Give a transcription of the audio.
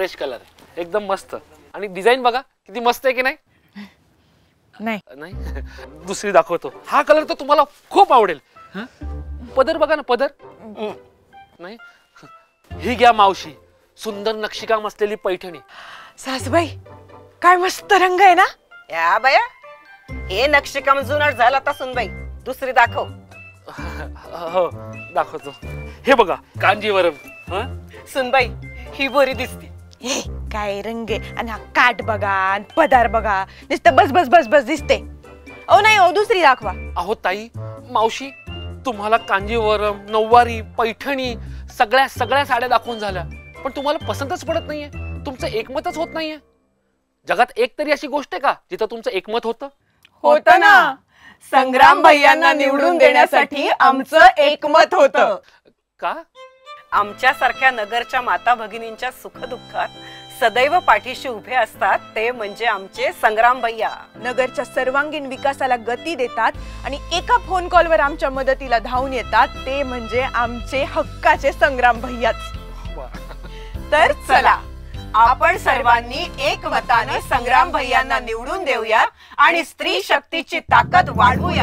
Fresh colour आहे, एकदम मस्त. आणि डिझाईन बघा किती मस्त आहे की नाही? नाही नाही दुसरी दाखवतो. हा कलर तर तुम्हाला खूप आवडेल. पदर बघा ना, पदर. नाही ही घ्या मावशी, सुंदर नक्षीकाम असलेली पैठणी. सासूबाई काय मस्त रंग आहे ना. या बाया, हे नक्षीकाम जुनाट झाला आता सुनबाई. दुसरी दाखव. हो दाखवतो. हे बघा कांजीवरम. सुनबाई ही बरी दिसते. हे काय रंग आहे. आणि हा काठ बघा आणि पदार बघा, नुसतं बस बस बस बस दिसते. ओ नाही ओ, दुसरी दाखवा. अहो ताई, मावशी तुम्हाला कांजीवरम, नऊवारी, पैठणी सगळ्या साड्या दाखवून झाल्या, पण तुम्हाला पसंतच पडत नाहीये. तुमचं एकमतच होत नाहीये. जगात एक तरी अशी गोष्ट आहे का जिथं तुमचं एकमत होतं? होतं ना. संग्राम भैयांना निवडून देण्यासाठी आमचं एकमत होतं. का? आमच्यासारख्या नगरच्या माता भगिनींच्या सुखदुःखात सदैव पाठीशी उभे असतात ते म्हणजे आमचे संग्राम भैया. नगरच्या सर्वांगीण विकासाला गती देतात आणि एका फोन कॉलवर आमच्या मदतीला धावून येतात ते म्हणजे आमचे हक्काचे संग्राम भैयाच. तर चला आपण सर्वांनी एकमताने संग्राम भैयांना निवडून देऊया आणि स्त्री शक्तीची ताकद वाढवूया.